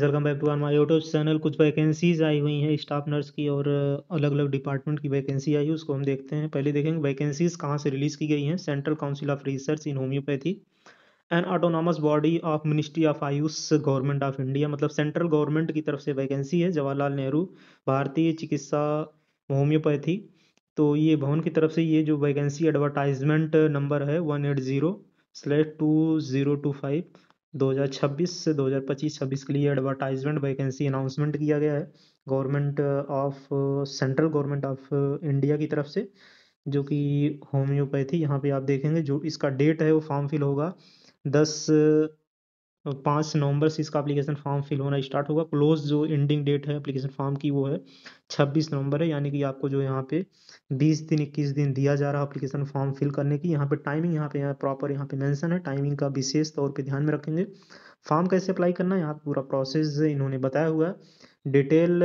Welcome back to our my YouTube channel. कुछ vacancies आई हुई हैं स्टाफ नर्स की और अलग अलग डिपार्टमेंट की वैकेंसी आई है, उसको हम देखते हैं। पहले देखेंगे वैकेंसीज कहाँ से रिलीज की गई हैं। Central council of research in homeopathy and autonomous body of ministry of Ayush government of India, मतलब सेंट्रल गवर्नमेंट की तरफ से वैकेंसी है। जवाहरलाल नेहरू भारतीय चिकित्सा होम्योपैथी, तो ये भवन की तरफ से ये जो वैकेंसी एडवर्टाइजमेंट नंबर है 180/2025 2026 से 2025-26 के लिए एडवर्टाइजमेंट वैकेंसी अनाउंसमेंट किया गया है government of central government of India की तरफ से, जो कि होम्योपैथी। यहाँ पे आप देखेंगे जो इसका डेट है वो फॉर्म फिल होगा 5 नवंबर से इसका एप्लीकेशन फॉर्म फिल होना स्टार्ट होगा। क्लोज जो एंडिंग डेट है एप्लीकेशन फॉर्म की वो है 26 नवंबर है, यानी कि आपको जो यहाँ पे 20 दिन 21 दिन दिया जा रहा है एप्लीकेशन फॉर्म फिल करने की। यहाँ पे टाइमिंग यहाँ प्रॉपर यहाँ पे मेंशन है, टाइमिंग का विशेष तौर पे ध्यान में रखेंगे। फॉर्म कैसे अप्लाई करना है यहाँ पे पूरा प्रोसेस इन्होंने बताया हुआ है। Detail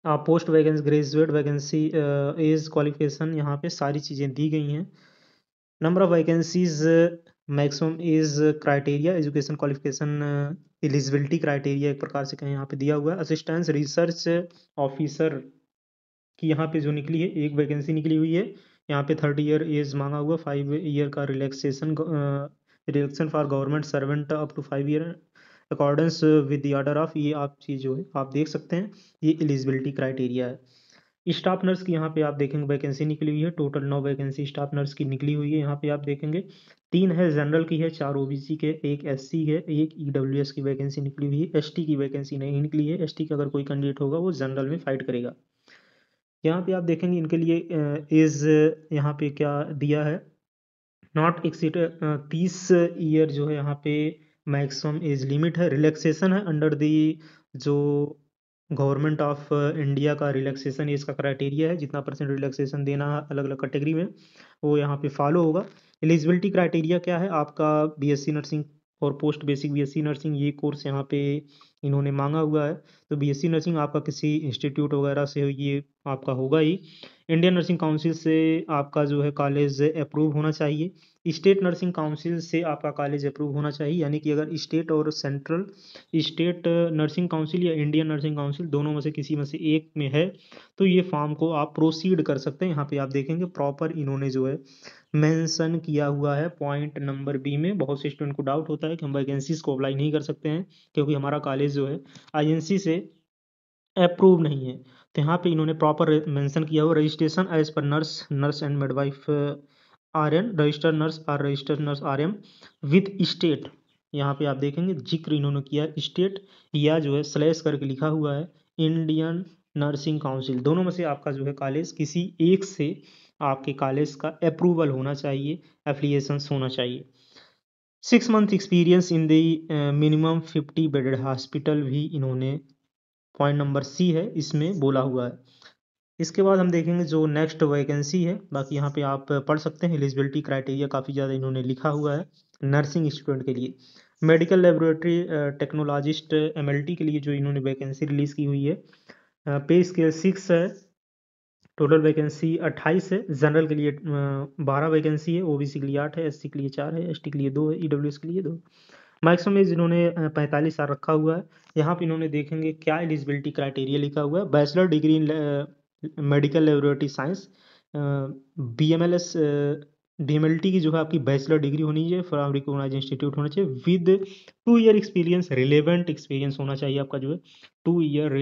post vacancy, graduate vacancy, as qualification, यहाँ पे सारी चीज़ें दी गई हैं। Number of vacancies, maximum age criteria, education qualification, eligibility criteria एक प्रकार से कहीं यहाँ पे दिया हुआ है। असिस्टेंट रिसर्च ऑफिसर की यहाँ पे जो निकली है एक वैकेंसी निकली हुई है। यहाँ पे 30 ईयर एज मांगा हुआ, 5 ईयर का relaxation for government servant up to 5 year accordance with the order of, ये आप चीज़ जो है आप देख सकते हैं, ये एलिजिबिलिटी क्राइटेरिया है। स्टाफ नर्स की यहाँ पे आप देखेंगे वैकेंसी निकली हुई है। टोटल 9 वैकेंसी स्टाफ नर्स की निकली हुई है। यहाँ पे आप देखेंगे 3 है जनरल की है, 4 ओबीसी के, 1 एससी है, 1 ईडब्ल्यूएस की वैकेंसी निकली हुई है। एसटी की वैकेंसी नहीं निकली है। एसटी का अगर कोई कैंडिडेट होगा वो जनरल में फाइट करेगा। यहाँ पे आप देखेंगे इनके लिए एज यहाँ पे क्या दिया है, नॉट एक्सीड 30 ईयर जो है यहाँ पे मैक्सिमम एज लिमिट है। रिलैक्सेशन है अंडर दी जो गवर्नमेंट ऑफ इंडिया का रिलैक्सेशन एज का क्राइटेरिया है, जितना परसेंट रिलैक्सेशन देना है अलग अलग कैटेगरी में वो यहाँ पे फॉलो होगा। एलिजिबिलिटी क्राइटेरिया क्या है आपका, बीएससी नर्सिंग और पोस्ट बेसिक बीएससी नर्सिंग, ये कोर्स यहाँ पे इन्होंने मांगा हुआ है। तो बीएससी नर्सिंग आपका किसी इंस्टीट्यूट वगैरह से ये आपका होगा ही। इंडियन नर्सिंग काउंसिल से आपका जो है कॉलेज अप्रूव होना चाहिए। स्टेट नर्सिंग काउंसिल से आपका कॉलेज अप्रूव होना चाहिए, यानी कि अगर स्टेट और सेंट्रल, स्टेट नर्सिंग काउंसिल या इंडियन नर्सिंग काउंसिल दोनों में से किसी में से एक में है तो ये फॉर्म को आप प्रोसीड कर सकते हैं। यहाँ पे आप देखेंगे प्रॉपर इन्होंने जो है मेंशन किया हुआ है पॉइंट नंबर बी में। बहुत से स्टूडेंट को डाउट होता है कि हम वैकेंसीज को अप्लाई नहीं कर सकते हैं क्योंकि हमारा कॉलेज जो है आईएनसी से अप्रूव नहीं है। तो यहाँ पे इन्होंने प्रॉपर मेंशन किया हुआ, registration as per nurse and midwife RN, registered nurse और registered nurse RM with state. यहाँ पे आप देखेंगे जिक्र इन्होंने किया स्टेट या जो है स्लैश करके लिखा हुआ है इंडियन नर्सिंग काउंसिल। दोनों में से आपका जो है कॉलेज किसी एक से आपके कॉलेज का अप्रूवल होना चाहिए, एफिलिएशन होना चाहिए। 6 month experience in the minimum 50 bedded hospital भी इन्होंने पॉइंट नंबर सी है इसमें बोला हुआ है। इसके बाद हम देखेंगे जो नेक्स्ट वैकेंसी है, बाकी यहाँ पे आप पढ़ सकते हैं। एलिजिबिलिटी क्राइटेरिया काफ़ी ज़्यादा इन्होंने लिखा हुआ है नर्सिंग स्टूडेंट के लिए। मेडिकल लेबोरेटरी टेक्नोलॉजिस्ट एमएलटी के लिए जो इन्होंने वैकेंसी रिलीज़ की हुई है, पे स्केल 6 है, टोटल वैकेंसी 28 है। जनरल के लिए 12 वैकेंसी है, ओबीसी के लिए 8 है, एससी के लिए 4 है, एसटी के लिए 2 है, ईडब्ल्यूएस के लिए 2। मैक्सिमम एज इन्होंने 45 साल रखा हुआ है। यहाँ पे इन्होंने देखेंगे क्या एलिजिबिलिटी क्राइटेरिया लिखा हुआ है, bachelor degree in medical laboratory science, BMLS DMLT की जो है आपकी बैचलर डिग्री होनी चाहिए फ्रॉम रिकॉग्नाइज इंस्टीट्यूट होना चाहिए with 2 year experience, relevant experience होना चाहिए आपका जो है 2 ईयर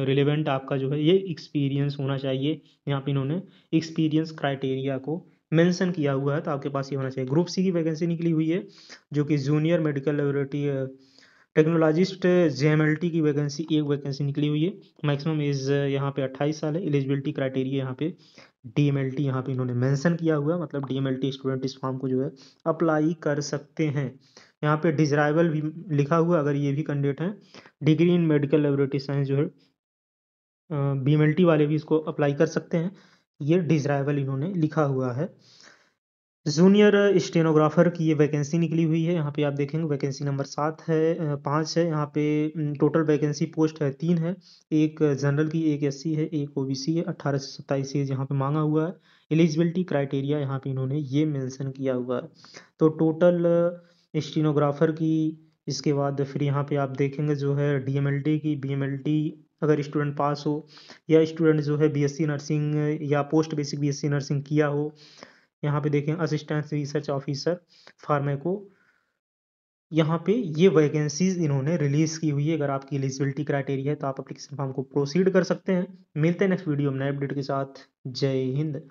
रिलेवेंट आपका जो है ये एक्सपीरियंस होना चाहिए। यहाँ पे इन्होंने एक्सपीरियंस क्राइटेरिया को मेंशन किया हुआ है, तो आपके पास ये होना चाहिए। ग्रुप सी की वैकेंसी निकली हुई है जो कि जूनियर मेडिकल लेबोरेटरी टेक्नोलॉजिस्ट जेएमएलटी की वैकेंसी, एक वैकेंसी निकली हुई है। मैक्सिमम एज यहाँ पे 28 साल है। एलिजिबिलिटी क्राइटेरिया यहाँ पे डीएमएलटी यहाँ पे इन्होंने मेंशन किया हुआ है, मतलब डीएमएलटी स्टूडेंट इस फॉर्म को जो है अप्लाई कर सकते हैं। यहाँ पे डिजराइबल भी लिखा हुआ है, अगर ये भी कैंडिडेट हैं degree in medical laboratory science जो है बीएमएलटी वाले भी इसको अप्लाई कर सकते हैं, ये डिजराइबल इन्होंने लिखा हुआ है। जूनियर स्टेनोग्राफर की ये वैकेंसी निकली हुई है। यहाँ पे आप देखेंगे वैकेंसी नंबर 7 है, 5 है। यहाँ पे टोटल वैकेंसी पोस्ट है 3 है, एक जनरल की, एक एससी है, एक ओबीसी है। 18 से 27 एज यहाँ पे मांगा हुआ है। एलिजिबिलिटी क्राइटेरिया यहाँ पे इन्होंने ये मेंशन किया हुआ है। तो टोटल स्टेनोग्राफर की इसके बाद फिर यहाँ पे आप देखेंगे जो है DMLT की BMLT अगर स्टूडेंट पास हो या स्टूडेंट जो है BSc नर्सिंग या पोस्ट बेसिक BSc नर्सिंग किया हो। यहाँ पे देखें असिस्टेंट रिसर्च ऑफिसर फार्मेको, यहाँ पे ये वैकेंसीज इन्होंने रिलीज की हुई है। अगर आपकी एलिजिबिलिटी क्राइटेरिया है तो आप एप्लीकेशन फॉर्म को प्रोसीड कर सकते हैं। मिलते हैं नेक्स्ट वीडियो में नए अपडेट के साथ। जय हिंद।